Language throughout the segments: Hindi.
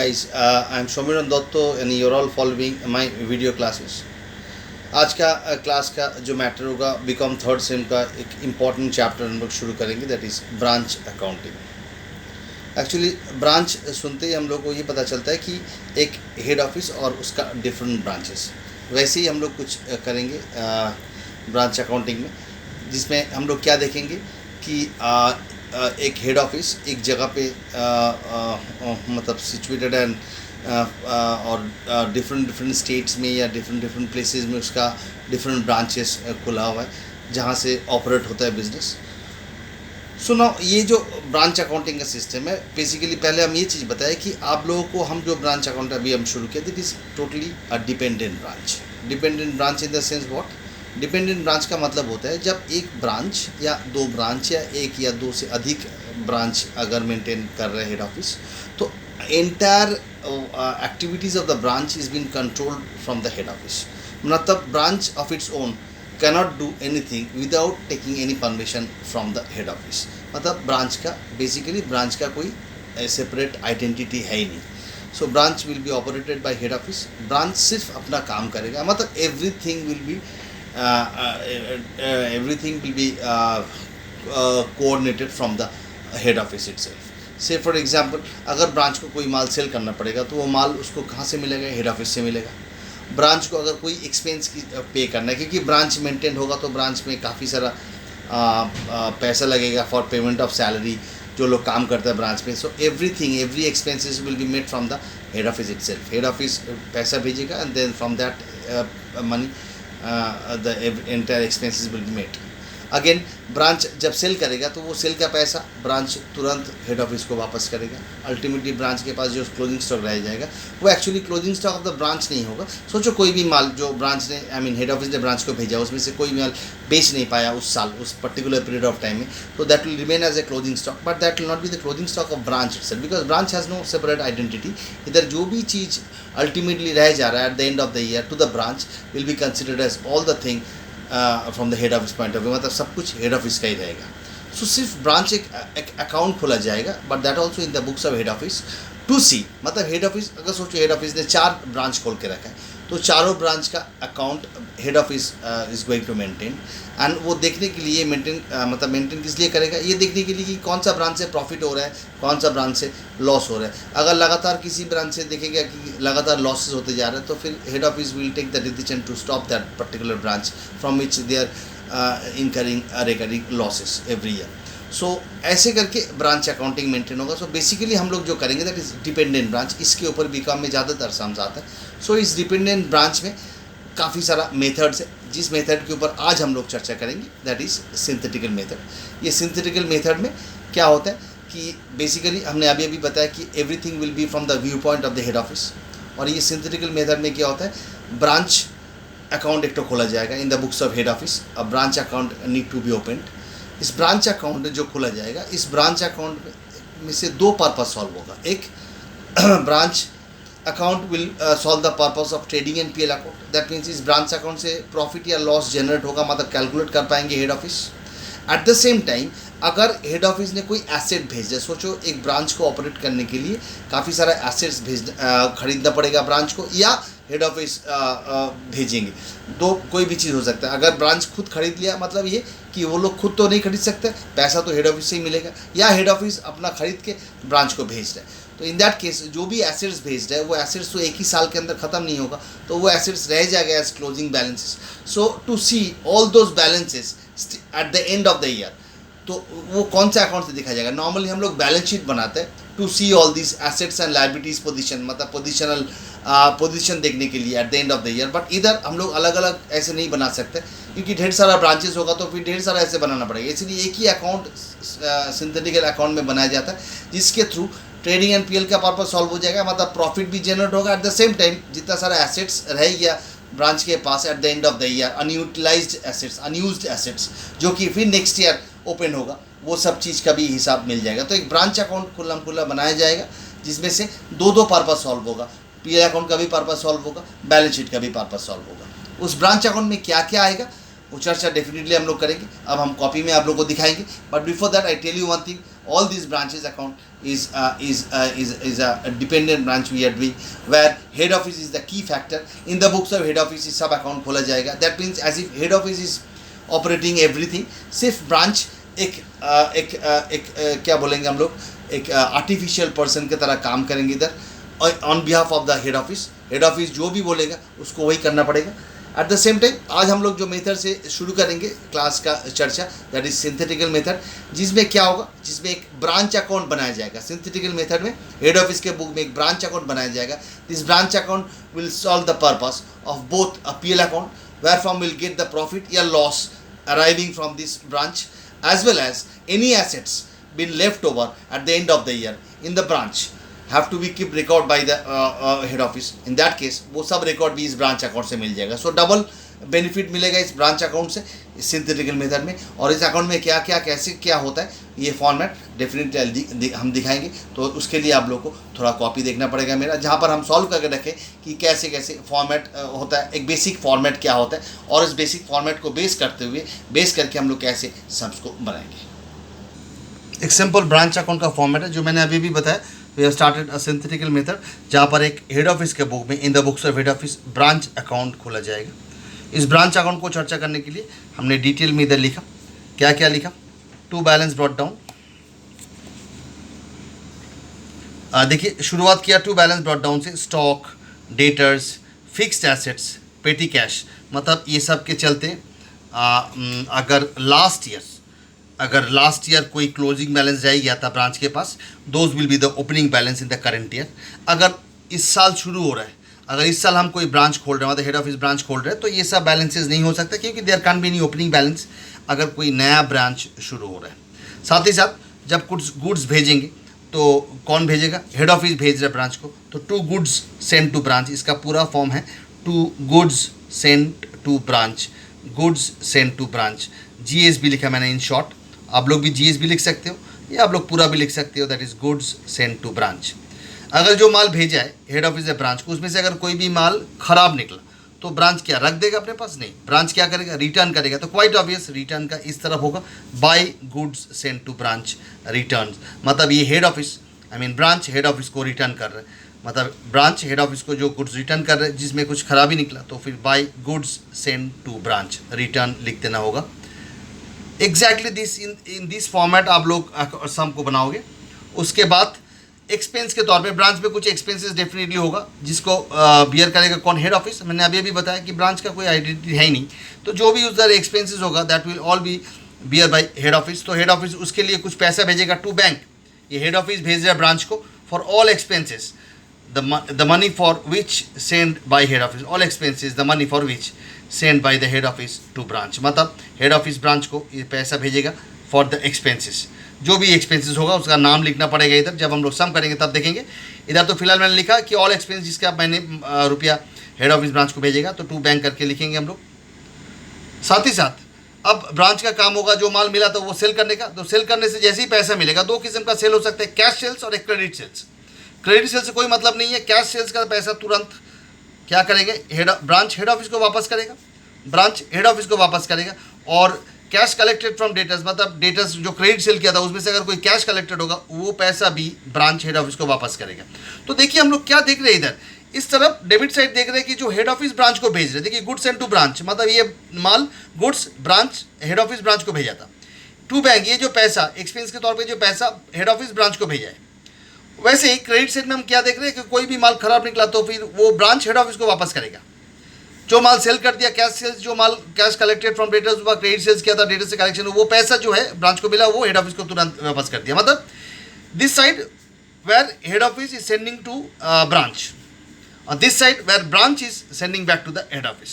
guys, I am Shomiran Dotto and you're all following my video classes. आज का क्लास का जो मैटर होगा बीकॉम थर्ड सेम का एक इम्पॉर्टेंट चैप्टर हम लोग शुरू करेंगे, that is branch accounting. Actually branch सुनते ही हम लोग को ये पता चलता है कि एक हेड ऑफिस और उसका डिफरेंट ब्रांचेस। वैसे ही हम लोग कुछ करेंगे ब्रांच अकाउंटिंग में, जिसमें हम लोग क्या देखेंगे कि एक हेड ऑफिस एक जगह पे मतलब सिचुएटेड एंड और डिफरेंट स्टेट्स में या डिफरेंट प्लेसेस में उसका डिफरेंट ब्रांचेस खुला हुआ है जहाँ से ऑपरेट होता है बिजनेस। सो नाउ ये जो ब्रांच अकाउंटिंग का सिस्टम है, बेसिकली पहले हम ये चीज़ बताएं कि आप लोगों को हम जो ब्रांच अकाउंट अभी हम शुरू किया, that is totally a dependent branch. Dependent branch in the sense what? Dependent branch का मतलब होता है जब एक ब्रांच या दो ब्रांच या एक या दो से अधिक ब्रांच अगर मेंटेन कर रहे हैं हेड ऑफिस, तो entire activities of the branch is being controlled from the head office. मतलब branch of its own cannot do anything without taking any permission from the head office. मतलब branch का basically branch का कोई separate identity है ही नहीं. So branch will be operated by head office. Branch सिर्फ अपना काम करेगा, मतलब everything will be coordinated from the head office itself. से फॉर एग्जांपल अगर ब्रांच को कोई माल सेल करना पड़ेगा तो वो माल उसको कहाँ से मिलेगा? हेड ऑफिस से मिलेगा। ब्रांच को अगर कोई एक्सपेंस की पे करना है, क्योंकि ब्रांच मेंटेन होगा तो ब्रांच में काफ़ी सारा पैसा लगेगा फॉर पेमेंट ऑफ सैलरी जो लोग काम करते हैं ब्रांच में। So every expenses will be made from the head office itself. Head office पैसा भेजेगा and then from that money the entire expenses will be made. Again branch जब सेल करेगा तो वो सेल का पैसा ब्रांच तुरंत हेड ऑफिस को वापस करेगा। अल्टीमेटली ब्रांच के पास जो क्लोजिंग स्टॉक रह जाएगा वो actually closing stock of the branch नहीं होगा। सोचो कोई भी माल जो ब्रांच ने हेड ऑफिस ने ब्रांच को भेजा, उसमें से कोई माल बेच नहीं पाया उस साल, उस पर्टिकुलर पीरियड ऑफ टाइम में, तो that will remain as a closing stock, but that will not be the closing stock of branch itself, because branch has no separate identity. इधर जो भी चीज़ अल्टीमेटली रह जा रहा है at the end of the year to the branch will be considered as all the thing from the head office point of view, मतलब सब कुछ हेड ऑफिस का ही रहेगा। सो सिर्फ ब्रांच एक अकाउंट खोला जाएगा, but that also in the books of head office to see. मतलब हेड ऑफिस अगर सोचो हेड ऑफिस ने 4 ब्रांच खोल के रखा है, तो चारों ब्रांच का account head office is going to maintain. And वो देखने के लिए मेंटेन किस लिए करेगा? ये देखने के लिए कि कौन सा ब्रांच से प्रॉफिट हो रहा है, कौन सा ब्रांच से लॉस हो रहा है। अगर लगातार किसी ब्रांच से देखेगा कि लगातार लॉसेस होते जा रहे हैं, तो फिर head office will take the decision to stop that particular branch from which they are incurring recurring losses every year. So ऐसे करके ब्रांच अकाउंटिंग मेंटेन होगा। सो बेसिकली हम लोग जो करेंगे दैट इज़ डिपेंडेंट ब्रांच। इसके ऊपर बीकॉम में ज़्यादातर सम्स आता है। सो इस डिपेंडेंट ब्रांच में काफ़ी सारा मेथड्स है, जिस मेथड के ऊपर आज हम लोग चर्चा करेंगे दैट इज़ सिंथेटिकल मेथड। ये सिंथेटिकल मेथड में क्या होता है कि बेसिकली हमने अभी बताया कि everything will be from the view point of the head office. और ये सिंथेटिकल मेथड में क्या होता है, ब्रांच अकाउंट एक तो खोला जाएगा in the books of head office. A branch account need to be opened. इस ब्रांच अकाउंट जो खोला जाएगा, इस ब्रांच अकाउंट में से 2 पर्पस सॉल्व होगा। एक branch account will solve the purpose of trading and PL account. That means इस ब्रांच अकाउंट से प्रॉफिट या लॉस जनरेट होगा, मतलब कैलकुलेट कर पाएंगे head office. At the same time अगर हेड ऑफिस ने कोई एसेट भेज दिया, सोचो एक ब्रांच को ऑपरेट करने के लिए काफ़ी सारा एसेट्स खरीदना पड़ेगा ब्रांच को, या हेड ऑफिस भेजेंगे, दो कोई भी चीज़ हो सकता है। अगर ब्रांच खुद खरीद लिया, मतलब ये कि वो लोग खुद तो नहीं खरीद सकते, पैसा तो हेड ऑफिस से ही मिलेगा, या हेड ऑफिस अपना खरीद के ब्रांच को भेज रहा है। तो इन दैट केस जो भी एसेट्स भेज रहा है वो एसेट्स तो एक ही साल के अंदर ख़त्म नहीं होगा, तो वो एसेट्स रह जाएगा as closing balances. So to see all those balances at the end of the year, तो वो कौन सा अकाउंट से दिखा जाएगा? नॉर्मली हम लोग बैलेंस शीट बनाते हैं to see all this assets and liabilities position, मतलब पोजीशन देखने के लिए at the end of the year. But इधर हम लोग अलग अलग ऐसे नहीं बना सकते, क्योंकि ढेर सारा ब्रांचेस होगा तो फिर ढेर सारा ऐसे बनाना पड़ेगा। इसलिए एक ही अकाउंट सिंथेटिकल अकाउंट में बनाया जाता है, जिसके थ्रू ट्रेडिंग एंड पीएल का पर्पस सॉल्व हो जाएगा, मतलब प्रॉफिट भी जनरेट होगा। एट द सेम टाइम जितना सारा एसेट्स रह गया ब्रांच के पास at the end of the year, unused assets जो कि फिर नेक्स्ट ईयर ओपन होगा, वो सब चीज़ का भी हिसाब मिल जाएगा। तो एक ब्रांच अकाउंट खुला बनाया जाएगा, जिसमें से 2 पर्पस सॉल्व होगा। पीएल अकाउंट का भी पर्पस सॉल्व होगा, बैलेंस शीट का भी पर्पस सॉल्व होगा। उस ब्रांच अकाउंट में क्या क्या आएगा वो चर्चा डेफिनेटली हम लोग करेंगे। अब हम कॉपी में आप लोग को दिखाएंगे, but before that I tell you one thing, all these branches account is a dependent branch we are doing, where head office is the key factor. In the books of head office is सब account खोला जाएगा. That means as if head office is operating everything, सिर्फ branch एक क्या बोलेंगे हम लोग, एक आर्टिफिशियल पर्सन की तरह काम करेंगे इधर on behalf of the head office. Head office जो भी बोलेगा उसको वही करना पड़ेगा. एट द सेम टाइम आज हम लोग जो मेथड से शुरू करेंगे क्लास का चर्चा, दैट इज सिंथेटिकल मेथड, जिसमें क्या होगा, जिसमें एक ब्रांच अकाउंट बनाया जाएगा. सिंथेटिकल मेथड में हेड ऑफिस के बुक में एक ब्रांच अकाउंट बनाया जाएगा. This branch account will solve the purpose of both a PL account, where from will get the profit या loss arriving from this branch, as well as any assets been left over at the end of the year in the branch have to be keep record by the head office. In that case वो सब record भी इस branch account से मिल जाएगा. So double benefit मिलेगा इस branch account से, इस सिंथेटिकल मेथड में. और इस अकाउंट में क्या क्या कैसे क्या होता है ये फॉर्मेट डेफिनेटली हम दिखाएंगे. तो उसके लिए आप लोग को थोड़ा कॉपी देखना पड़ेगा मेरा, जहाँ पर हम सॉल्व करके रखें कि कैसे कैसे फॉर्मेट होता है, एक बेसिक फॉर्मेट क्या होता है, और इस बेसिक फॉर्मेट को बेस करके हम लोग कैसे सम्स को बनाएंगे. एक सिंपल ब्रांच अकाउंट का फॉर्मेट है जो मैंने अभी भी बताया. We have started a synthetical method, जहाँ पर एक हेड ऑफिस के बुक में in the books of head office branch account खोला जाएगा. इस ब्रांच अकाउंट को चर्चा करने के लिए हमने डिटेल में इधर लिखा. क्या क्या लिखा? To balance brought down. देखिए शुरुआत किया टू बैलेंस ब्रॉट डाउन से. Stock, debtors, fixed assets, petty cash, मतलब ये सब के चलते अगर लास्ट ईयर कोई क्लोजिंग बैलेंस रह गया था ब्रांच के पास, those will be the opening balance in the current year. अगर इस साल शुरू हो रहा है, अगर इस साल हम कोई ब्रांच खोल रहे हैं, मतलब हेड ऑफिस ब्रांच खोल रहे हैं, तो ये सब बैलेंसेस नहीं हो सकता क्योंकि there can be any opening balance अगर कोई नया ब्रांच शुरू हो रहा है. साथ ही साथ जब कुछ गुड्स भेजेंगे तो कौन भेजेगा? हेड ऑफिस भेज रहा है ब्रांच को. तो to goods send to branch, इसका पूरा फॉर्म है to goods send to branch. Goods send to branch, GSB लिखा मैंने इन शॉर्ट. आप लोग भी जीएसबी लिख सकते हो या आप लोग पूरा भी लिख सकते हो, that is goods send to branch. अगर जो माल भेजा है हेड ऑफिस या ब्रांच को, उसमें से अगर कोई भी माल खराब निकला तो ब्रांच क्या रख देगा अपने पास? नहीं, ब्रांच क्या करेगा? रिटर्न करेगा. तो क्वाइट ऑब्वियस रिटर्न का इस तरफ होगा, by goods send to branch return. मतलब ये head office branch head office को रिटर्न कर रहा है, मतलब ब्रांच हेड ऑफिस को जो गुड्स रिटर्न कर रहे हैं जिसमें कुछ खराबी निकला, तो फिर by goods send to branch return लिख देना होगा. Exactly this in this format आप लोग सम को बनाओगे. उसके बाद एक्सपेंस के तौर पे ब्रांच में कुछ एक्सपेंसेस डेफिनेटली होगा, जिसको बियर करेगा कौन? Head office. मैंने अभी बताया कि ब्रांच का कोई आइडेंटिटी है ही नहीं, तो जो भी उधर एक्सपेंसेस होगा that will all be bear by head office. तो हेड ऑफिस उसके लिए कुछ पैसा भेजेगा टू बैंक. ये हेड ऑफिस भेज रहा है ब्रांच को for all expenses, the money for which send by head office, all expenses the money for which send by the head office to branch. मतलब हेड ऑफिस ब्रांच को ये पैसा भेजेगा फॉर द एक्सपेंसेस. जो भी एक्सपेंसेस होगा उसका नाम लिखना पड़ेगा इधर, जब हम लोग सम करेंगे तब देखेंगे. इधर तो फिलहाल मैंने लिखा कि ऑल एक्सपेंस जिसका मैंने रुपया हेड ऑफिस ब्रांच को भेजेगा, तो टू बैंक करके लिखेंगे हम लोग. साथ ही साथ अब ब्रांच का काम होगा जो माल मिला तो वो सेल करने का. तो सेल करने से जैसे ही पैसा मिलेगा, दो किस्म का सेल हो सकता है, कैश सेल्स और एक क्रेडिट सेल्स. क्रेडिट सेल्स से कोई मतलब नहीं है. कैश सेल्स का पैसा तुरंत क्या करेंगे? ब्रांच हेड ऑफिस को वापस करेगा, ब्रांच हेड ऑफिस को वापस करेगा. और कैश कलेक्टेड फ्रॉम डेटर्स, मतलब डेटर्स जो क्रेडिट सेल किया था उसमें से अगर कोई कैश कलेक्टेड होगा वो पैसा भी ब्रांच हेड ऑफिस को वापस करेगा. तो देखिए हम लोग क्या देख रहे हैं इधर, इस तरफ डेबिट साइड देख रहे हैं कि जो हेड ऑफिस ब्रांच को भेज रहे हैं, देखिए गुड्स सेंड टू ब्रांच, मतलब ये माल goods branch head office branch को भेजा था. टू बैंक, ये जो पैसा एक्सपेंस के तौर पे जो पैसा हेड ऑफिस ब्रांच को भेजा है. वैसे ही क्रेडिट साइड में हम क्या देख रहे हैं कि कोई भी माल खराब निकला तो फिर वो ब्रांच हेड ऑफिस को वापस करेगा. जो माल सेल कर दिया, कैश सेल्स, जो माल कैश कलेक्टेड फ्रॉम डेटर्स हुआ, क्रेडिट सेल्स किया था, डेटर से कलेक्शन, वो पैसा जो है ब्रांच को मिला वो हेड ऑफिस को तुरंत वापस कर दिया. मतलब this side where head office is sending to branch, और this side where branch is sending back to the head office.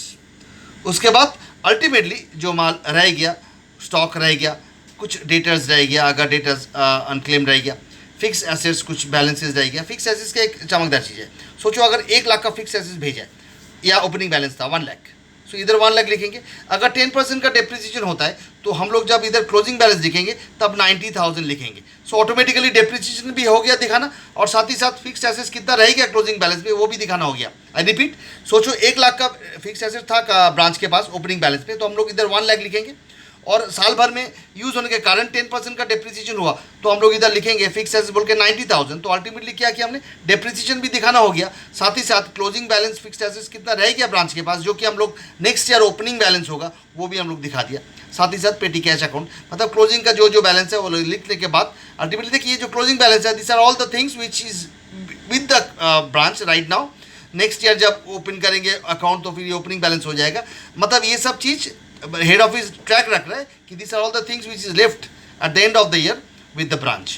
उसके बाद अल्टीमेटली जो माल रह गया, स्टॉक रह गया, कुछ डेटर्स रह गया, अगर डेटर्स अनक्लेम रह गया, फिक्स एसेट्स कुछ बैलेंसेस रह गया. फिक्स एसेट्स का एक चमकदार चीज़ है. सोचो अगर 1 लाख का फिक्स एसेट्स भेजा है या ओपनिंग बैलेंस था 1 लाख, सो इधर 1 लाख लिखेंगे. अगर 10% का डेप्रिसिएशन होता है तो हम लोग जब इधर क्लोजिंग बैलेंस लिखेंगे तब 90,000 लिखेंगे. सो ऑटोमेटिकली डेप्रिसिएशन भी हो गया दिखाना, और साथ ही साथ फिक्स एसेट्स कितना रह गया क्लोजिंग बैलेंस में वो भी दिखाना हो गया. आई रिपीट, सोचो 1 लाख का फिक्स एसेट था ब्रांच के पास ओपनिंग बैलेंस में, तो हम लोग इधर 1 लाख लिखेंगे. और साल भर में यूज़ होने के कारण 10% का डेप्रिसिएशन हुआ, तो हम लोग इधर लिखेंगे फिक्स एसेट बोल के 90,000। तो अल्टीमेटली क्या किया हमने, डेप्रिसिएशन भी दिखाना हो गया, साथ ही साथ क्लोजिंग बैलेंस फिक्स एसेट्स कितना रह गया ब्रांच के पास, जो कि हम लोग नेक्स्ट ईयर ओपनिंग बैलेंस होगा वो भी हम लोग दिखा दिया। साथ ही साथ पेटी कैश अकाउंट, मतलब क्लोजिंग का जो जो बैलेंस है वो लिखने के बाद अल्टीमेटली देखिए जो क्लोजिंग बैलेंस है, this are all the things which is with the branch right now. Next year जब ओपन करेंगे अकाउंट तो फिर ये ओपनिंग बैलेंस हो जाएगा। मतलब ये सब चीज़ हेड ऑफिस ट्रैक रख रहा है कि this are all the things which is left at the end of the year with the branch.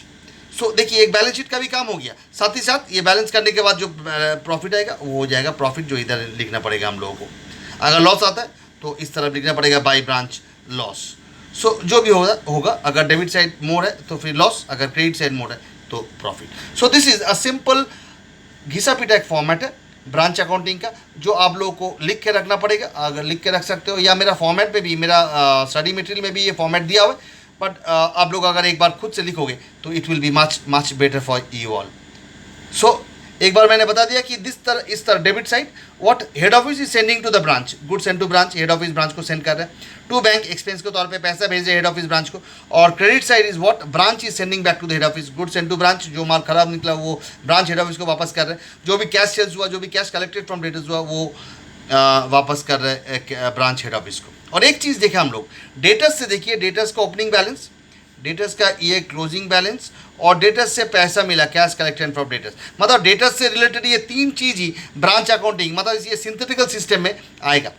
So देखिए एक बैलेंस शीट का भी काम हो गया, साथ ही साथ ये बैलेंस करने के बाद जो प्रॉफिट आएगा वो हो जाएगा प्रॉफिट, जो इधर लिखना पड़ेगा हम लोगों को। अगर लॉस आता है तो इस तरफ लिखना पड़ेगा बाई ब्रांच लॉस। सो जो भी होगा अगर डेबिट साइड मोड है तो फिर लॉस, अगर क्रेडिट साइड मोड है तो profit. So this is a simple घिसा पिटा एक फॉर्मेट है ब्रांच अकाउंटिंग का, जो आप लोगों को लिख के रखना पड़ेगा। अगर लिख के रख सकते हो या मेरा फॉर्मेट पे भी, मेरा स्टडी मटेरियल में भी ये फॉर्मेट दिया हुआ है, बट आप लोग अगर एक बार खुद से लिखोगे तो it will be much better for you all. So एक बार मैंने बता दिया कि इस तरह debit side what head office is sending to the branch, goods send to branch, head office branch को सेंड कर रहा है। टू बैंक एक्सपेंस के तौर पे पैसा भेज रहे हेड ऑफिस ब्रांच को। और credit side is what branch is sending back to the head office, goods send to branch, जो माल खराब निकला वो ब्रांच हेड ऑफिस को वापस कर रहे हैं। जो भी कैश सेल्स हुआ, जो भी कैश कलेक्टेड फ्रॉम डेटर्स हुआ वो वापस कर रहे हैं ब्रांच हेड ऑफिस को। और एक चीज़ देखें हम लोग डेटर्स से, देखिए डेटर्स का ओपनिंग बैलेंस, डेटर्स का ये क्लोजिंग बैलेंस और डेटर्स से पैसा मिला कैश कलेक्टेड फ्रॉम डेटर्स, मतलब डेटर्स से रिलेटेड ये तीन चीज़ ही ब्रांच अकाउंटिंग, मतलब ये सिंथेटिकल सिस्टम में आएगा।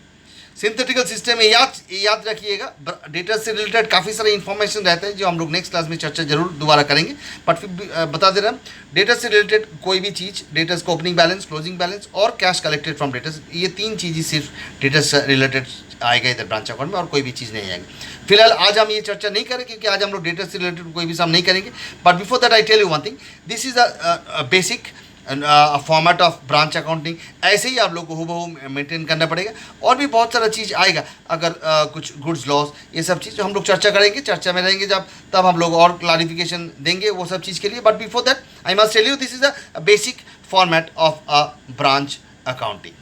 सिंथेटिकल सिस्टम में याद रखिएगा, डेटर्स से रिलेटेड काफ़ी सारे इन्फॉर्मेशन रहते हैं जो हम लोग नेक्स्ट क्लास में चर्चा जरूर दोबारा करेंगे, बट फिर बता दे रहा हूँ डेटर्स से रिलेटेड कोई भी चीज़, डेटर्स का ओपनिंग बैलेंस, क्लोजिंग बैलेंस और कैश कलेक्टेड फ्रॉम डेटर्स, ये तीन चीज़ ही सिर्फ डेटर्स से रिलेटेड आएगा इधर ब्रांच अकाउंट में, और कोई भी चीज़ नहीं आएगी। फिलहाल आज हम ये चर्चा नहीं करें क्योंकि आज हम लोग डेटा से रिलेटेड कोई भी काम नहीं करेंगे, but before that I tell you one thing, this is a basic format of branch accounting. ऐसे ही आप लोग को हूबहू मेंटेन करना पड़ेगा, और भी बहुत सारा चीज़ आएगा, अगर कुछ गुड्स लॉस ये सब चीज़ हम लोग चर्चा करेंगे, चर्चा में रहेंगे जब, तब हम लोग और क्लारिफिकेशन देंगे वो सब चीज़ के लिए। But before that I must tell you this is a basic format of a branch accounting.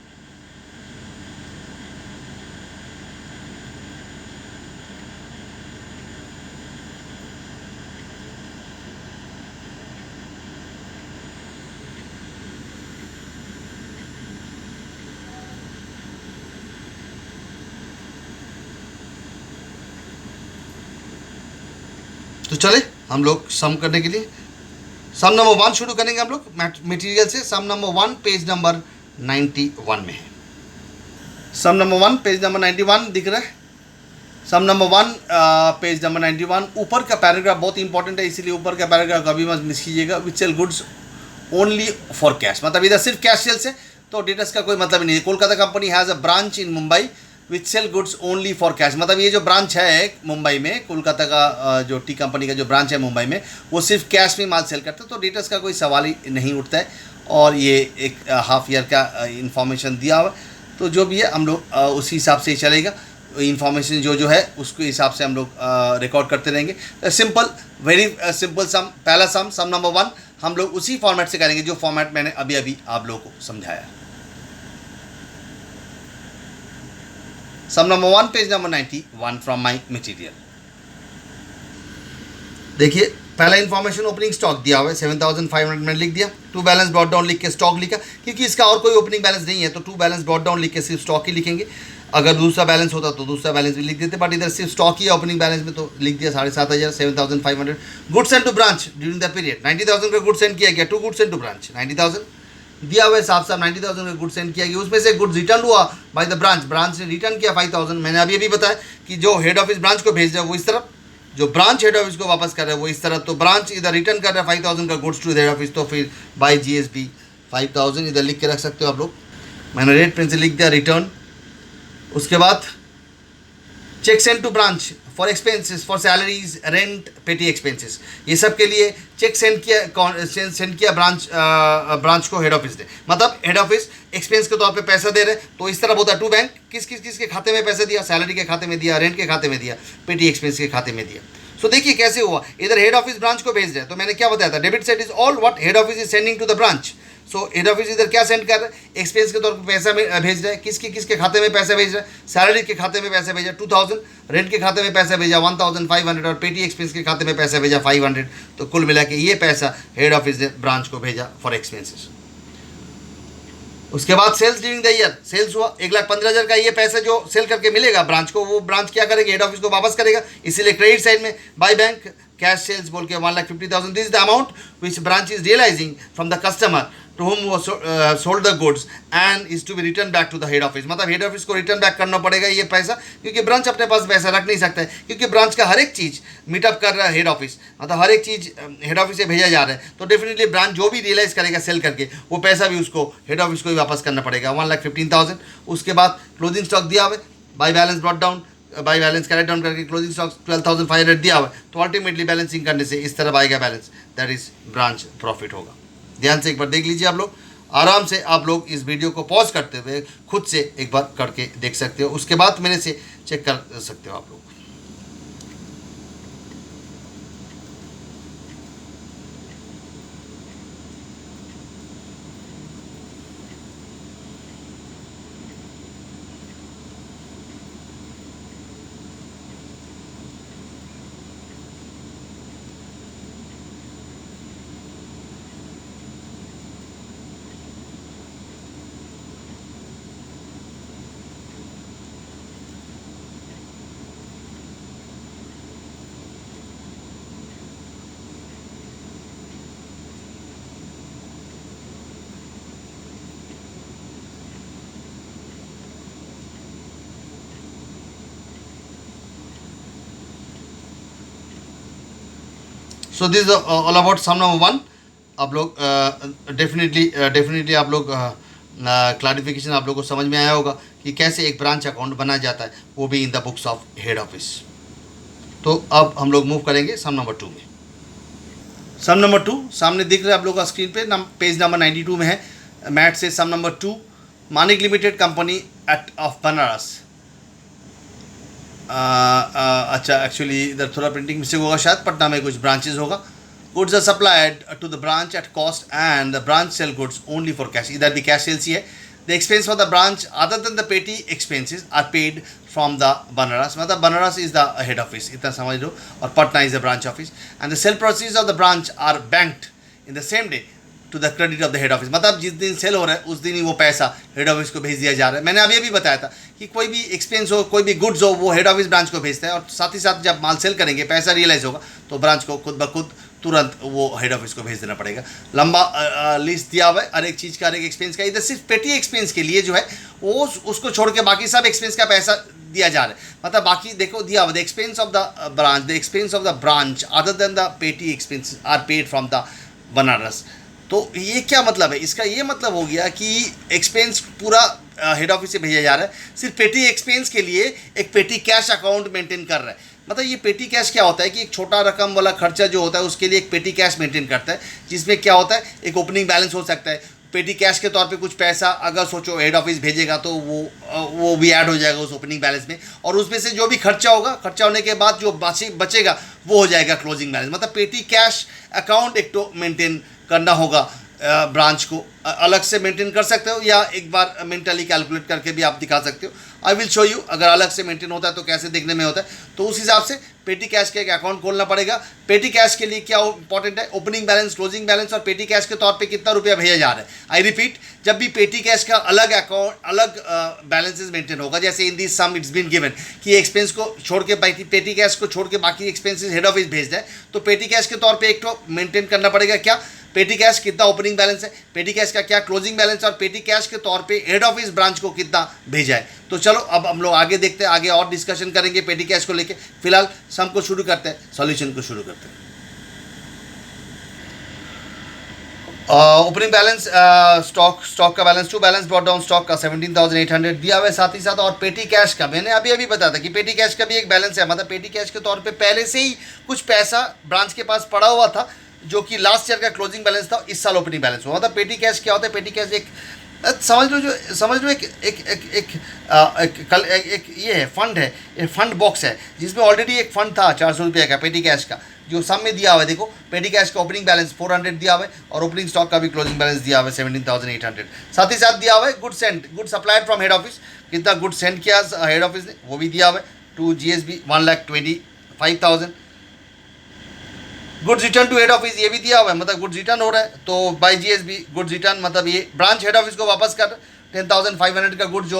तो चले हम लोग सम करने के लिए सम नंबर 1 शुरू करेंगे हम लोग मटेरियल से। सम नंबर 1 पेज नंबर 91 में है। सम नंबर 1 पेज नंबर 91 दिख रहा है। सम नंबर 1 पेज नंबर 91, ऊपर का पैराग्राफ बहुत इंपॉर्टेंट है, इसीलिए ऊपर का पैराग्राफ कभी मत मिस कीजिएगा। Which sell goods only for cash, मतलब इधर सिर्फ कैश सेल्स है तो डेटर्स का कोई मतलब नहीं है। Kolkata company has a branch in Mumbai which sell goods only for cash, मतलब ये जो ब्रांच है मुंबई में, कोलकाता का जो टी कंपनी का जो ब्रांच है मुंबई में, वो सिर्फ कैश में माल सेल करता है, तो डेटर्स का कोई सवाल ही नहीं उठता है। और ये एक हाफ ईयर का इंफॉर्मेशन दिया हुआ, तो जो भी है हम लोग उसी हिसाब से ही चलेगा। इंफॉर्मेशन जो है उसके हिसाब से हम लोग रिकॉर्ड करते रहेंगे। सिंपल, वेरी सिंपल सम, पहला सम नंबर 1 हम लोग उसी फॉर्मेट से करेंगे जो फॉर्मेट मैंने अभी अभी आप लोगों को समझाया। Sum number 1 page number 91 from my material. देखिए पहला इन्फॉर्मेशन ओपनिंग स्टॉक दिया हुआ है 7500 मैंने लिख दिया। टू बैलेंस ब्रॉट डाउन लिख के स्टॉक लिखा, क्योंकि इसका और कोई ओपनिंग बैलेंस नहीं है तो टू बैलेंस ब्रॉट डाउन लिख के सिर्फ स्टॉक ही लिखेंगे। अगर दूसरा बैलेंस होता तो दूसरा बैलेंस भी लिख देते, बट इधर सिर्फ स्टॉक ही ओपनिंग बैलेंस में तो लिख दिया 7500, 7500। Goods send to branch during the period 90000 का गुड्स सेंड किया गया, to goods send to branch 90000 दिया हुआ है, साफ 90000 का गुड्स सेंड किया गया। उसमें से गुड्स रिटर्न हुआ बाय द ब्रांच ने रिटर्न किया 5000। मैंने अभी अभी बताया कि जो हेड ऑफिस ब्रांच को भेज रहा है वो इस तरफ, जो ब्रांच हेड ऑफिस को वापस कर रहा है वो इस तरफ, तो ब्रांच इधर रिटर्न कर रहा है 5000 का गुड्स टू हेड ऑफिस, तो फिर बाय जीएसबी 5000 इधर लिख के रख सकते हो आप लोग। मैंने रेड पेन से लिख दिया रिटर्न। उसके बाद cheque send to branch for expenses, for salaries, rent, petty expenses, ये सब के लिए चेक सेंड किया ब्रांच को हेड ऑफिस ने, मतलब हेड ऑफिस एक्सपेंस के तौर पे पैसा दे रहे, तो इस तरह होता है टू बैंक, किस के खाते में पैसा दिया, सैलरी के खाते में दिया, रेंट के खाते में दिया, पेटी एक्सपेंस के खाते में दिया। सो देखिए कैसे हुआ, इधर हेड ऑफिस ब्रांच को भेज रहे हैं, तो मैंने क्या बताया था, debit side is all what head office is sending to the branch. So head office इधर क्या सेंड कर रहा है, एक्सपेंस के तौर पर पैसा भेज रहा है, किसके किसके खाते में पैसा भेज रहा है, सैलरी के खाते में पैसा भेजा 2000, रेंट के खाते में पैसा भेजा 1500 और पेटी एक्सपेंस के खाते में पैसा भेजा 500। तो कुल मिला के ये पैसा हेड ऑफिस ने ब्रांच को भेजा फॉर एक्सपेंसेस। उसके बाद sales during the year, sales हुआ 1,15,000 का, ये पैसा जो सेल करके मिलेगा ब्रांच को, वो ब्रांच क्या करेगा, हेड ऑफिस को वापस करेगा। इसीलिए क्रेडिट साइड में बाय बैंक कैश सेल्स बोल के 1,50,000, this is the amount which branch is realising from the customer to whom वो sold the goods and is to be return back to the head office. मतलब हेड ऑफिस को रिटर्न बैक करना पड़ेगा ये पैसा, क्योंकि ब्रांच अपने पास पैसा रख नहीं सकता है, क्योंकि ब्रांच का हर एक चीज़ मीटअप कर रहा है हेड ऑफिस, मतलब हर एक चीज़ हेड ऑफिस से भेजा जा रहा है। तो डेफिनेटली ब्रांच जो भी रियलाइज करेगा सेल करके, वो पैसा भी उसको हेड ऑफिस को ही वापस करना पड़ेगा 1,15,000। उसके बाद क्लोजिंग स्टॉक दिया हुआ है, by balance brought down, by balance carried down करके क्लोजिंग स्टॉक 12,500 दिया हुआ है। तो अल्टीमेटली बैलेंसिंग करने से इस तरह आएगा balance, that is branch profit होगा। ध्यान से एक बार देख लीजिए, आप लोग आराम से आप लोग इस वीडियो को पॉज करते हुए खुद से एक बार करके देख सकते हो, उसके बाद मेरे से चेक कर सकते हो आप लोग। So this all about sum number 1। आप लोग डेफिनेटली आप लोग क्लैरिफिकेशन आप लोग को समझ में आया होगा कि कैसे एक ब्रांच अकाउंट बनाया जाता है, वो भी इन the books of head office. तो अब हम लोग मूव करेंगे सम नंबर 2 में। सम नंबर 2 सामने दिख रहा है आप लोग का स्क्रीन पे, पेज नंबर 92 में है। मैथ से sum number 2, Manik limited company at of Banaras. अच्छा, एक्चुअली इधर थोड़ा प्रिंटिंग मिस्टेक होगा, शायद पटना में कुछ ब्रांचेज होगा। Goods are supplied to the branch at cost and the branch sell goods only for cash. इधर भी कैश सेल्स ही है। The expense for the branch other than the petty expenses are paid from the Banaras. मतलब Banaras is the head office, इतना समझ लो, और Patna is the branch office. And the sale proceeds of the branch are banked in the same day to the credit of the head office. मतलब जिस दिन सेल हो रहा है उस दिन ही वो पैसा हेड ऑफिस को भेज दिया जा रहा है। मैंने अभी बताया था कि कोई भी एक्सपेंस हो, कोई भी गुड्स हो, वो हेड ऑफिस ब्रांच को भेजता है, और साथ ही साथ जब माल सेल करेंगे, पैसा रियलाइज होगा, तो ब्रांच को खुद ब खुद तुरंत वो हेड ऑफिस को भेज देना पड़ेगा। लंबा लिस्ट दिया हुआ है हर एक चीज़ का, हर एक एक्सपेंस का। इधर सिर्फ पेटी एक्सपेंस के लिए जो है वो उसको छोड़ के बाकी सब एक्सपेंस का पैसा दिया जा रहा है। मतलब बाकी देखो दिया हुआ, the expense of the branch, the expense of the branch other than the petty expense are paid from the Banaras. तो ये क्या मतलब है इसका? ये मतलब हो गया कि एक्सपेंस पूरा हेड ऑफिस से भेजा जा रहा है, सिर्फ पेटी एक्सपेंस के लिए एक पेटी कैश अकाउंट मेंटेन कर रहा है। मतलब ये पेटी कैश क्या होता है कि एक छोटा रकम वाला खर्चा जो होता है उसके लिए एक पेटी कैश मेंटेन करता है, जिसमें क्या होता है, एक ओपनिंग बैलेंस हो सकता है, पेटी कैश के तौर पे कुछ पैसा अगर सोचो हेड ऑफिस भेजेगा तो वो भी ऐड हो जाएगा उस ओपनिंग बैलेंस में, और उसमें से जो भी खर्चा होगा, खर्चा होने के बाद जो बचेगा वो हो जाएगा क्लोजिंग बैलेंस। मतलब पेटी कैश अकाउंट एक तो मेंटेन करना होगा ब्रांच को। अलग से मेंटेन कर सकते हो या एक बार मेंटली कैलकुलेट करके भी आप दिखा सकते हो। आई विल शो यू अगर अलग से मेंटेन होता है तो कैसे देखने में होता है। तो उस हिसाब से पेटी कैश का एक अकाउंट खोलना पड़ेगा। पेटी कैश के लिए क्या इंपॉर्टेंट है, ओपनिंग बैलेंस, क्लोजिंग बैलेंस, और पेटी कैश के तौर पे कितना रुपया भेजा जा रहा है। आई रिपीट, जब भी पेटी कैश का अलग अकाउंट, अलग बैलेंसेस मेंटेन होगा, जैसे in this sum it's been given कि एक्सपेंस को छोड़ के पेटी कैश को छोड़ के बाकी एक्सपेंसेस हेड ऑफिस भेजना है, तो पेटी कैश के तौर पर एक तो मेंटेन करना पड़ेगा क्या, पेटी कैश कितना ओपनिंग बैलेंस है, पेटी कैश का क्या क्लोजिंग बैलेंस, और पेटी कैश के तौर पे हेड ऑफिस ब्रांच को कितना भेजा है। तो चलो अब हम लोग आगे देखते हैं, आगे और डिस्कशन करेंगे पेटी कैश को लेके। फिलहाल सम को शुरू करते हैं, सॉल्यूशन को शुरू करते हैं। ओपनिंग बैलेंस, स्टॉक का balance, to balance brought down stock का 17,800 दिया हुआ है। साथ ही साथ और पेटी कैश का मैंने अभी बताया था कि पेटी कैश का भी एक बैलेंस है। मतलब पेटी कैश के तौर पे पहले से ही कुछ पैसा ब्रांच के पास पड़ा हुआ था, जो कि लास्ट ईयर का क्लोजिंग बैलेंस था, इस साल ओपनिंग बैलेंस हुआ। मतलब पेटी कैश क्या होता है, पेटी कैश एक समझ लो एक ये है फंड है, ये फंड बॉक्स है जिसमें ऑलरेडी एक फंड था 400 रुपये का पेटी कैश का, जो सम में दिया हुआ है, देखो पेटी कैश का ओपनिंग बैलेंस 400 दिया हुआ है और ओपनिंग स्टॉक का भी क्लोजिंग बैलेंस दिया हुआ है 17,800। साथ ही साथ दिया हुआ है good supplied from head office, कितना गुड सेंड किया हेड ऑफिस ने वो भी दिया हुआ है to GSB 1,25,000। Goods return to head office ये भी दिया हुआ है, मतलब गुड्स रिटर्न हो रहा है तो बाय GSB गुड्स रिटर्न, मतलब ये ब्रांच हेड ऑफिस को वापस कर 10,500 का गुड्स जो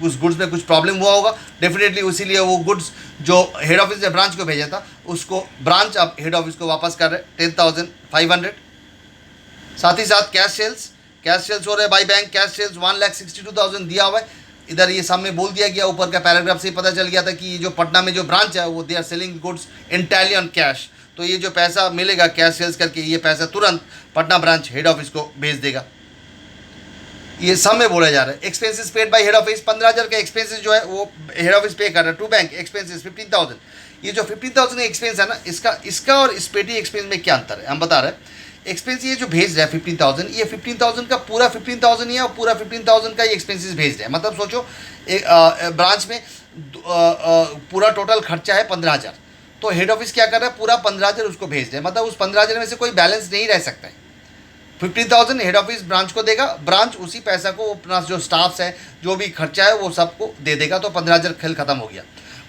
उस गुड्स में कुछ प्रॉब्लम हुआ होगा डेफिनेटली, इसीलिए वो गुड्स जो हेड ऑफिस ने ब्रांच को भेजा था उसको ब्रांच अब हेड ऑफिस को वापस कर रहे 10,500। साथ ही साथ कैश सेल्स हो रहे बाई बैंक, कैश सेल्स 1,62,000 दिया हुआ है। इधर ये सामने बोल दिया गया, ऊपर का पैराग्राफ से ही पता चल गया था कि ये जो पटना में जो ब्रांच है वो they are selling goods entirely on cash, तो ये जो पैसा मिलेगा कैश सेल्स करके ये पैसा तुरंत पटना ब्रांच हेड ऑफिस को भेज देगा। ये सब में बोला जा रहा है। Expenses paid by head office 15,000 का एक्सपेंसेस जो है वो हेड ऑफिस पे कर रहा है टू बैंक एक्सपेंसेस 15,000। ये जो 15,000 एक्सपेंस है ना, इसका और इस पेटी एक्सपेंस में क्या अंतर है हम बता रहे हैं। एक्सपेंस ये जो भेज रहा है 15,000, ये 15,000 का पूरा 15,000 ही है और पूरा 15,000 का ये एक्सपेंसेस भेज रहे हैं। मतलब सोचो एक ब्रांच में पूरा टोटल खर्चा है 15,000, तो हेड ऑफिस क्या कर रहा है पूरा 15,000 उसको भेज रहे हैं, मतलब उस 15,000 में से कोई बैलेंस नहीं रह सकता है। 15,000 हेड ऑफिस ब्रांच को देगा, ब्रांच उसी पैसा को अपना जो स्टाफ्स है जो भी खर्चा है वो सबको दे देगा, तो 15,000 खेल खत्म हो गया।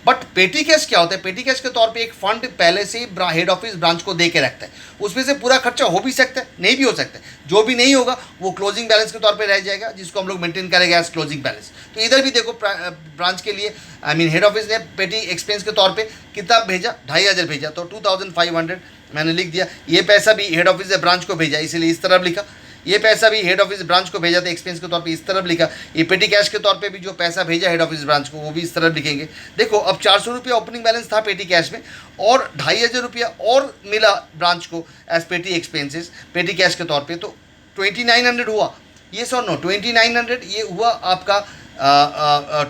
बट पेटी कैश क्या होता है, पेटी कैश के तौर पे एक फंड पहले से ही हेड ऑफिस ब्रांच को दे के रखता है, उसमें से पूरा खर्चा हो भी सकता है नहीं भी हो सकता है, जो भी नहीं होगा वो क्लोजिंग बैलेंस के तौर पे रह जाएगा जिसको हम लोग मेंटेन करेंगे एज क्लोजिंग बैलेंस। तो इधर भी देखो ब्रांच के लिए हेड ऑफिस ने पेटी एक्सपेंस के तौर पे कितना भेजा 2,500 भेजा, तो 2,500 मैंने लिख दिया। ये पैसा भी हेड ऑफिस ने ब्रांच को भेजा इसलिए इस तरफ लिखा, ये पैसा भी हेड ऑफिस ब्रांच को भेजा था एक्सपेंस के तौर पे इस तरफ लिखा। ये पेटी कैश के तौर पे भी जो पैसा भेजा हेड ऑफिस ब्रांच को वो भी इस तरफ लिखेंगे। देखो अब 400 रुपया ओपनिंग बैलेंस था पेटी कैश में और 2,500 रुपया और मिला ब्रांच को एज पेटी एक्सपेंसेस पेटी कैश के तौर पे, तो 2,900 हुआ। ये सो नो 2,900 ये हुआ आपका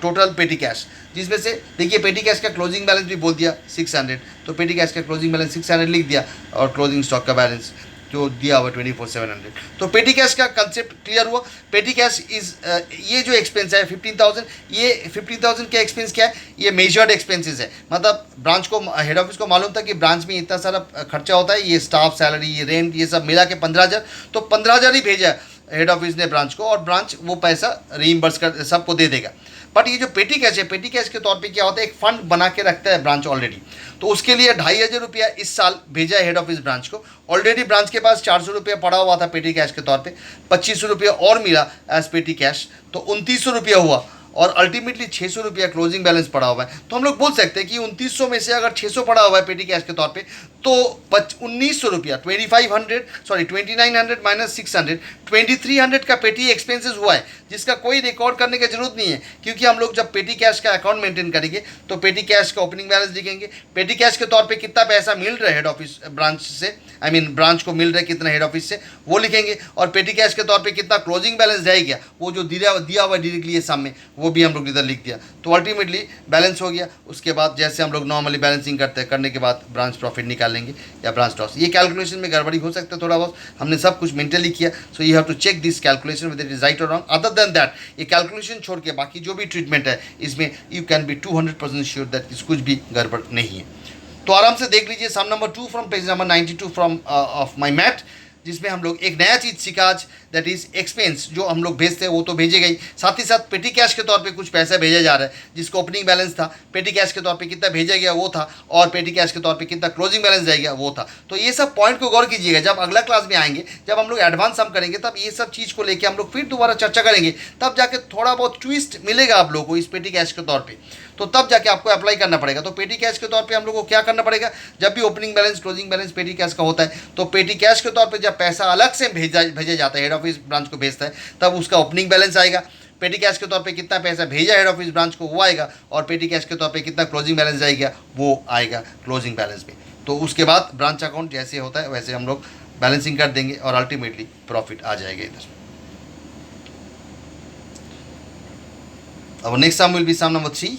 टोटल पेटी कैश, जिसमें से देखिए पेटी कैश का क्लोजिंग बैलेंस भी बोल दिया 600, तो पेटी कैश का क्लोजिंग बैलेंस 600 लिख दिया और क्लोजिंग स्टॉक का बैलेंस जो दिया हुआ 24,700। तो पेटी कैश का कंसेप्ट क्लियर हुआ। पेटी कैश इज ये जो एक्सपेंस है 15,000, ये 15,000 का एक्सपेंस क्या है, ये मेजर्ड एक्सपेंसेस है, मतलब ब्रांच को हेड ऑफिस को मालूम था कि ब्रांच में इतना सारा खर्चा होता है, ये स्टाफ सैलरी ये रेंट ये सब मिला के 15,000, तो 15,000 ही भेजा हेड ऑफिस ने ब्रांच को और ब्रांच वो पैसा रीइंबर्स कर सबको दे देगा। बट ये जो पेटी कैश है, पेटी कैश के तौर पे क्या होता है एक फंड बना के रखता है ब्रांच ऑलरेडी, तो उसके लिए 2,500 रुपया इस साल भेजा है हेड ऑफिस ब्रांच को। ऑलरेडी ब्रांच के पास 400 रुपया पड़ा हुआ था पेटी कैश के तौर पे, 2,500 रुपया और मिला एज पेटी कैश, तो 2,900 रुपया हुआ और अल्टीमेटली 600 रुपया क्लोजिंग बैलेंस पड़ा हुआ है। तो हम लोग बोल सकते हैं कि 2,900 में से अगर 600 पड़ा हुआ है पेटी कैश के तौर पे तो 1,900 रुपया 2,900 माइनस 600 2,300 का पेटी एक्सपेंसेस हुआ है, जिसका कोई रिकॉर्ड करने की जरूरत नहीं है, क्योंकि हम लोग जब पेटी कैश का अकाउंट मेंटेन करेंगे तो पेटी कैश का ओपनिंग बैलेंस लिखेंगे, पेटी कैश के तौर पे कितना पैसा मिल रहा है हेड ऑफिस ब्रांच से, आई मीन ब्रांच को मिल रहा है कितना हेड ऑफिस से वो लिखेंगे, और पेटी कैश के तौर पे कितना क्लोजिंग बैलेंस रह गया वो जो दिया हुआ डायरेक्टली ये सामने वो भी हम लोग इधर लिख दिया, तो अल्टीमेटली बैलेंस हो गया। उसके बाद जैसे हम लोग नॉर्मली बैलेंसिंग करने के बाद ब्रांच प्रॉफिट निकालेंगे या ब्रांच लॉस। ये कैलकुलेशन में गड़बड़ी हो सकता है थोड़ा बहुत, हमने सब कुछ मेंटली किया, so you have to check this calculation with it is right और रॉन्ग। अदर देन दैट ये कैलकुलेशन छोड़ के बाकी जो भी ट्रीटमेंट है इसमें you can be 200% sure that इस कुछ भी गड़बड़ नहीं है। तो आराम से देख लीजिए sum number 2 from page number 92 from of my math, जिसमें हम लोग एक नया चीज़ सीखा आज, दैट इज़ एक्सपेंस। जो हम लोग भेजते हैं वो तो भेजे गई, साथ ही साथ पेटी कैश के तौर पे कुछ पैसा भेजा जा रहा है, जिसको ओपनिंग बैलेंस था पेटी कैश के तौर पे कितना भेजा गया वो था, और पेटी कैश के तौर पे कितना क्लोजिंग बैलेंस रह गया वो था। तो ये सब पॉइंट को गौर कीजिएगा, जब अगला क्लास में आएंगे जब हम लोग एडवांस सम करेंगे तब ये सब चीज़ को लेकर हम लोग फिर दोबारा चर्चा करेंगे, तब जाके थोड़ा बहुत ट्विस्ट मिलेगा आप लोगों को इस पेटी कैश के तौर पर, तो तब जाके आपको अप्लाई करना पड़ेगा। तो पेटी कैश के तौर पे हम लोग को क्या करना पड़ेगा, जब भी ओपनिंग बैलेंस क्लोजिंग बैलेंस पेटी कैश का होता है तो पेटी कैश के तौर पे जब पैसा अलग से भेजा जाता है हेड ऑफिस ब्रांच को भेजता है तब उसका ओपनिंग बैलेंस आएगा, पेटी कैश के तौर पे कितना पैसा भेजा हेड ऑफिस ब्रांच को वो आएगा, और पेटी कैश के तौर पे कितना क्लोजिंग बैलेंस आएगा वो आएगा क्लोजिंग बैलेंस में। तो उसके बाद ब्रांच अकाउंट जैसे होता है वैसे हम लोग बैलेंसिंग कर देंगे और अल्टीमेटली प्रॉफिट आ जाएगा इधर। अब next sum will be sum number 3।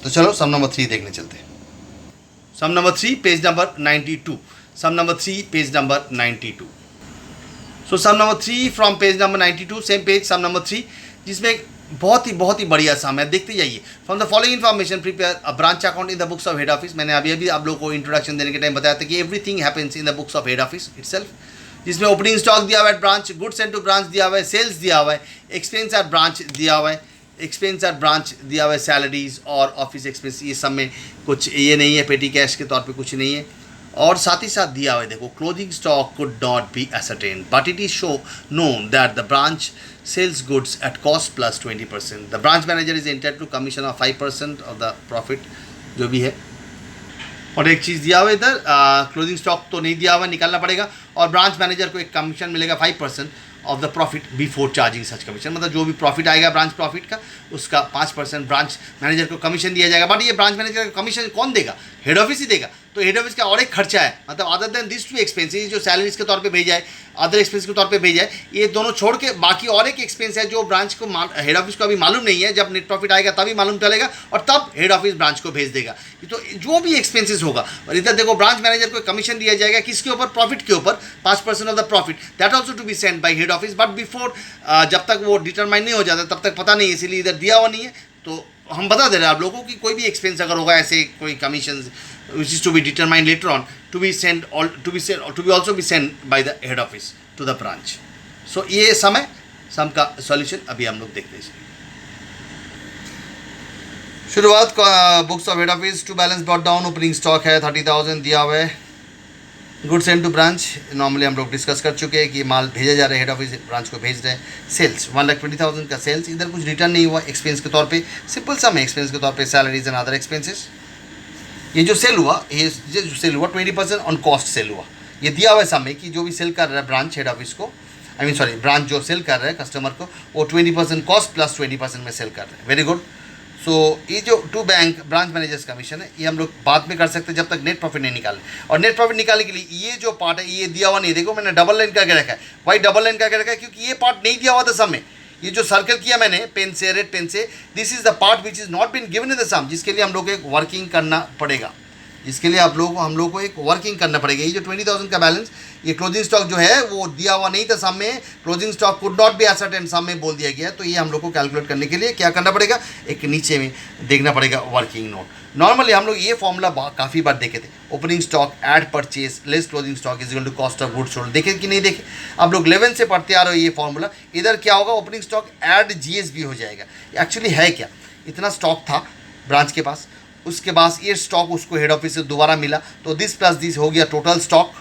तो चलो सम नंबर 3 देखने चलते हैं। Sum number 3 page number 92, sum number 3 page number 92। So sum number 3 from page number 92 same page sum number 3, जिसमें बहुत ही बढ़िया सम है, देखते जाइए। From the following information prepare a branch account in the books of head office. मैंने अभी आप लोगों को इंट्रोडक्शन देने के टाइम बताया था कि everything happens in the books of head office itself, जिसमें ओपनिंग स्टॉक दिया हुआ है branch, goods sent to branch दिया हुआ है, सेल्स दिया हुआ है, एक्सपेंस एट ब्रांच दिया हुआ है, एक्सपेंस एट ब्रांच दिया हुआ है, सैलरीज और ऑफिस एक्सपेंस, ये सब में कुछ ये नहीं है, पेटी कैश के तौर पे कुछ नहीं है। और साथ ही साथ दिया हुआ है, देखो, closing stock could not be ascertained but it is show known that the branch sells goods at cost plus 20%. The branch manager is entitled to commission of 5% of the profit, जो भी है। और एक चीज़ दिया हुआ है इधर, क्लोजिंग स्टॉक तो नहीं दिया हुआ, निकालना पड़ेगा, और ब्रांच मैनेजर को एक कमीशन मिलेगा 5% of the profit before charging such commission. मतलब जो भी प्रॉफिट आएगा ब्रांच प्रॉफिट का, उसका 5% ब्रांच मैनेजर को कमीशन दिया जाएगा। बट ये ब्रांच मैनेजर का कमीशन कौन देगा? हेड ऑफिस ही देगा। तो हेड ऑफिस का और एक खर्चा है, मतलब other than this to expenses, जो सैलरीज के तौर पे भेजा है, अदर एक्सपेंस के तौर पे भेजा है, ये दोनों छोड़ के बाकी और एक एक्सपेंस है जो ब्रांच को हेड ऑफिस को अभी मालूम नहीं है। जब नेट प्रॉफिट आएगा तभी मालूम चलेगा, और तब हेड ऑफिस ब्रांच को भेज देगा। तो जो भी एक्सपेंसेस होगा, और इधर देखो ब्रांच मैनेजर को कमीशन दिया जाएगा किसके ऊपर? प्रॉफिट के ऊपर, 5% of the profit, that also to be send by head office. But before, जब तक वो डिटरमाइन नहीं हो जाता तब तक पता नहीं, इसीलिए इधर दिया हुआ नहीं है। तो हम बता दे रहे हैं आप लोगों को कि कोई भी एक्सपेंस अगर होगा ऐसे, कोई commission which is to be determined later on, to be also be sent by the head office to the branch. So ये सम का सॉल्यूशन अभी हम लोग देखते हैं। शुरुआत books of head office, to balance brought down, opening stock है 30,000 दिया हुआ है, good send to branch normally हम लोग डिस्कस कर चुके हैं कि माल भेजा जा रहा है, हेड ऑफिस ब्रांच को भेज रहे हैं। सेल्स 1,20,000 का सेल्स, इधर कुछ रिटर्न नहीं हुआ, एक्सपेंस के तौर पे सिंपल सम है, एक्सपेंस के तौर पे सैलरीज एंड अदर एक्सपेंसेस। ये जो सेल हुआ, ये जो सेल हुआ 20% ऑन कॉस्ट सेल हुआ। ये दिया हुआ है समय कि जो भी सेल कर रहा है ब्रांच हेड ऑफिस को, ब्रांच जो सेल कर रहा है कस्टमर को, वो 20% कॉस्ट प्लस 20% में सेल कर रहे हैं। Very good. सो ये जो to bank branch managers commission है, ये हम लोग बाद में कर सकते हैं जब तक नेट प्रॉफिट नहीं निकाले। और नेट प्रॉफिट निकालने के लिए ये जो पार्ट है ये दिया हुआ नहीं, देखो मैंने डबल लाइन करके रखा है। वाई डबल लाइन करके रखा है? क्योंकि ये पार्ट नहीं दिया हुआ था सम में। ये जो सर्कल किया मैंने पेन से, रेड पेन से, this is the part which is not been given in the sum, जिसके लिए हम लोग को एक वर्किंग करना पड़ेगा, जिसके लिए हम लोग को एक वर्किंग करना पड़ेगा। ये जो 20,000 का बैलेंस, ये क्लोजिंग स्टॉक जो है वो दिया हुआ नहीं था सम में, closing stock could not be ascertained सम में बोल दिया गया। तो ये हम लोग को कैलकुलेट करने के लिए क्या करना पड़ेगा? एक नीचे में देखना पड़ेगा वर्किंग नोट। नॉर्मली हम लोग ये फॉर्मूला काफ़ी बार देखे थे, opening stock add purchase less closing stock is equal to cost of goods sold. देखे कि नहीं देखे? आप लोग 11 से पढ़ते आ रहे हो ये फॉर्मूला। इधर क्या होगा? ओपनिंग स्टॉक एड GSB हो जाएगा। एक्चुअली है क्या, इतना स्टॉक था ब्रांच के पास, उसके बाद ये स्टॉक उसको हेड ऑफिस से दोबारा मिला, तो दिस प्लस दिस हो गया टोटल स्टॉक।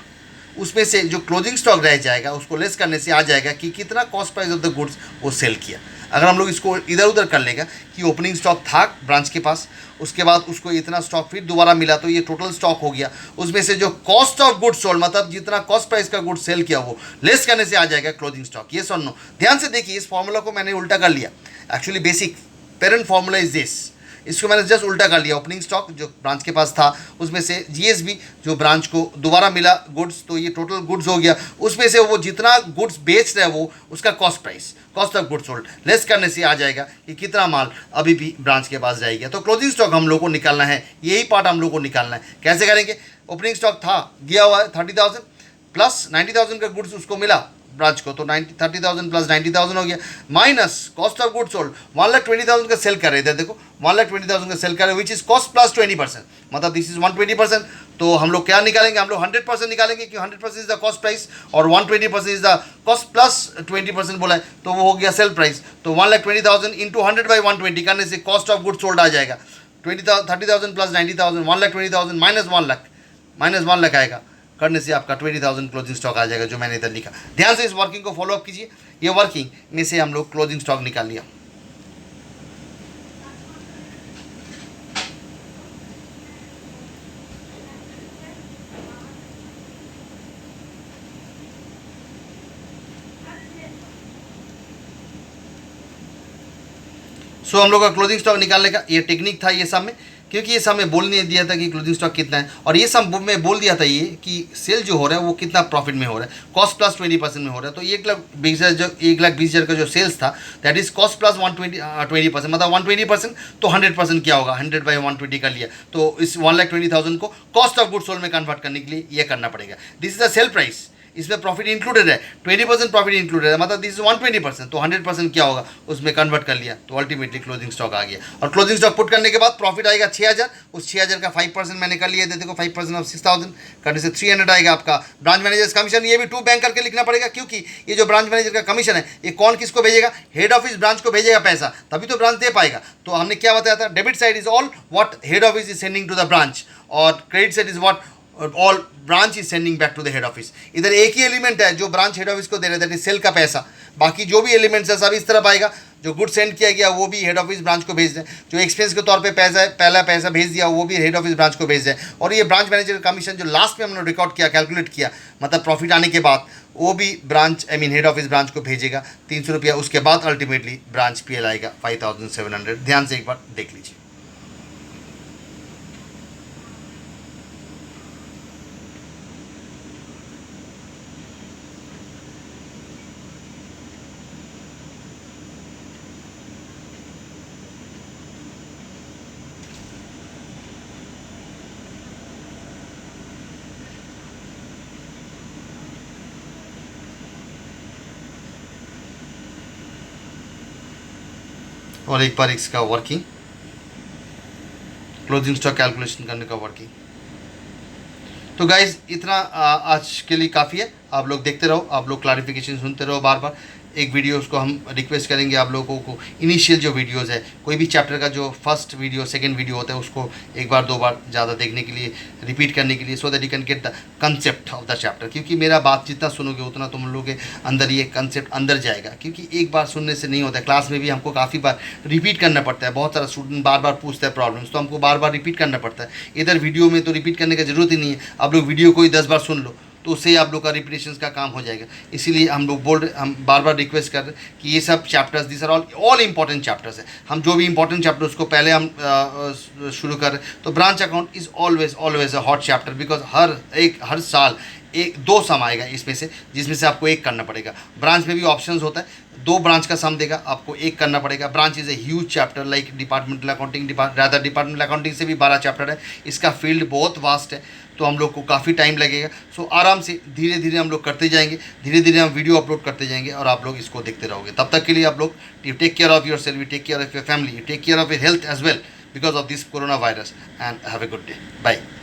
उसमें से जो क्लोजिंग स्टॉक रह जाएगा उसको लेस करने से आ जाएगा कि कितना cost price of the goods वो सेल किया। अगर हम लोग इसको इधर उधर कर लेगा कि ओपनिंग स्टॉक था ब्रांच के पास, उसके बाद उसको इतना स्टॉक फिर दोबारा मिला, तो ये टोटल स्टॉक हो गया। उसमें से जो कॉस्ट ऑफ गुड्स सोल्ड, मतलब जितना कॉस्ट प्राइस का गुड्स सेल किया, वो लेस करने से आ जाएगा क्लोजिंग स्टॉक। ये सुन नो, ध्यान से देखिए, इस फॉर्मूला को मैंने उल्टा कर लिया। Actually basic parent formula is this, इसको मैंने जस्ट उल्टा कर लिया। ओपनिंग स्टॉक जो ब्रांच के पास था, उसमें से GSB जो ब्रांच को दोबारा मिला गुड्स, तो ये टोटल गुड्स हो गया। उसमें से वो जितना गुड्स बेच रहे हैं वो उसका cost price, cost of goods sold less करने से आ जाएगा कि कितना माल अभी भी ब्रांच के पास जाएगा। तो क्लोजिंग स्टॉक हम लोग को निकालना है, यही पार्ट हम लोग को निकालना है। कैसे करेंगे? ओपनिंग स्टॉक था दिया हुआ है 30,000 प्लस 90,000 का गुड्स उसको मिला ब्रांच को, तो 30,000 प्लस 90,000 हो गया, minus cost of goods sold 1,20,000 का सेल कर रहे थे। देखो 1,20,000 का सेल कर रहे, विच इज कॉस्ट प्लस 20%, मतलब दिस इज 120%। तो हम लोग क्या निकालेंगे? हम लोग 100% निकालेंगे कि 100% इज द कॉस्ट प्राइस और 120% इज द कॉस्ट प्लस 20% बोला है, तो वो हो गया सेल प्राइस। तो 1,20,000 इंटू 100/120 करने से कॉस्ट ऑफ गुड्स सोल्ड आ जाएगा 30,000 प्लस 90,000, 1,20,000 माइनस 1 लाख आएगा, करने से आपका 20,000 क्लोजिंग स्टॉक आ जाएगा, जो मैंने इधर लिखा। ध्यान से इस वर्किंग को फॉलो अप कीजिए। ये वर्किंग में से हम लोग क्लोजिंग स्टॉक निकाल लिया। सो हम लोग का क्लोजिंग स्टॉक निकालने का ये टेक्निक था ये सब में, क्योंकि ये सब में बोल नहीं दिया था कि क्लोजिंग स्टॉक कितना है, और ये सब में बोल दिया था ये कि सेल जो हो रहा है वो कितना प्रॉफिट में हो रहा है, कॉस्ट प्लस 20% में हो रहा है। तो 1,20,000 का जो सेल्स था, दैट इज कॉस्ट प्लस 20%, मतलब 120%, तो 100% क्या होगा? 100/120 कर लिया, तो इस 1,20,000 को कॉस्ट ऑफ गुड्स सोल्ड में कन्वर्ट करने के लिए ये करना पड़ेगा। This is the sale price इसमें प्रॉफिट इंक्लूडेड है, 20% प्रॉफिट इंक्लूडेड है, मतलब दिस इज 120%, तो 100% क्या होगा उसमें कन्वर्ट कर लिया तो अल्टीमेटली क्लोजिंग स्टॉक आ गया। और क्लोजिंग स्टॉक पुट करने के बाद प्रॉफिट आएगा 6000, उस 6000 का 5% मैंने कर लिया, देखो 5% ऑफ 6000 करने से 300 आएगा आपका ब्रांच मैनेजर्स कमीशन। ये भी 2 बैंक करके लिखना पड़ेगा, क्योंकि ये जो ब्रांच मैनेजर का कमीशन है ये कौन किसको भेजेगा, हेड ऑफिस ब्रांच को भेजेगा पैसा, तभी तो ब्रांच दे पाएगा। तो हमने क्या बताया था, debit side is all what head office is sending to the branch, और credit side is what all branch is sending back to the head office. इधर एक ही एलिमेंट है जो ब्रांच हेड ऑफिस को दे रहा है, दैट इज सेल का पैसा। बाकी जो भी एलिमेंट्स है सब इस तरफ आएगा, जो गुड सेंड किया गया वो भी हेड ऑफिस ब्रांच को भेज दें, जो एक्सपेंस के तौर पे पैसा है पहला पैसा भेज दिया वो भी हेड ऑफिस ब्रांच को भेज दें। और ये ब्रांच मैनेजर कमीशन जो लास्ट में हमने रिकॉर्ड किया, कैलकुलेट किया, मतलब प्रॉफिट आने के बाद, वो भी ब्रांच हेड ऑफिस ब्रांच को भेजेगा 300 रुपया। उसके बाद अल्टीमेटली ब्रांच पीएल आएगा 5700। ध्यान से एक बार देख लीजिए। और एक बार इसका वर्किंग, क्लोजिंग स्टॉक कैलकुलेशन करने का वर्किंग। तो गाइज इतना आज के लिए काफ़ी है। आप लोग देखते रहो, आप लोग क्लैरिफिकेशन सुनते रहो बार बार। एक वीडियो उसको हम रिक्वेस्ट करेंगे आप लोगों को, इनिशियल जो वीडियोस है, कोई भी चैप्टर का जो फर्स्ट वीडियो सेकंड वीडियो होता है उसको एक बार 2 बार ज़्यादा देखने के लिए, रिपीट करने के लिए, so that you can get the concept of the chapter. क्योंकि मेरा बात जितना सुनोगे उतना तुम लोगों के अंदर ये कंसेप्ट अंदर जाएगा, क्योंकि एक बार सुनने से नहीं होता है। क्लास में भी हमको काफ़ी बार रिपीट करना पड़ता है, बहुत सारा स्टूडेंट बार बार पूछता है प्रॉब्लम्स, तो हमको बार बार रिपीट करना पड़ता है। इधर वीडियो में तो रिपीट करने की ज़रूरत ही नहीं है, आप लोग वीडियो को ही 10 बार सुन लो तो उससे आप लोग का रिपीटेशन का काम हो जाएगा। इसीलिए हम लोग हम बार बार रिक्वेस्ट कर रहे हैं कि ये सब chapters, this are all important chapters है। हम जो भी इंपॉर्टेंट चैप्टर उसको पहले हम शुरू कर रहे हैं। तो branch account is always a hot chapter, because हर साल 2 सम आएगा इसमें से, जिसमें से आपको एक करना पड़ेगा। ब्रांच में भी ऑप्शंस होता है, 2 ब्रांच का सम देगा, आपको एक करना पड़ेगा। Branch is a huge chapter, like departmental accounting, departmental accounting से भी बड़ा चैप्टर है। इसका फील्ड बहुत वास्ट है, तो हम लोग को काफ़ी टाइम लगेगा। सो आराम से धीरे धीरे हम लोग करते जाएंगे, धीरे धीरे हम वीडियो अपलोड करते जाएंगे और आप लोग इसको देखते रहोगे। तब तक के लिए आप लोग you take care of yourself, you take care of your family, you take care of your health as well because of this corona virus, and have a good day. Bye.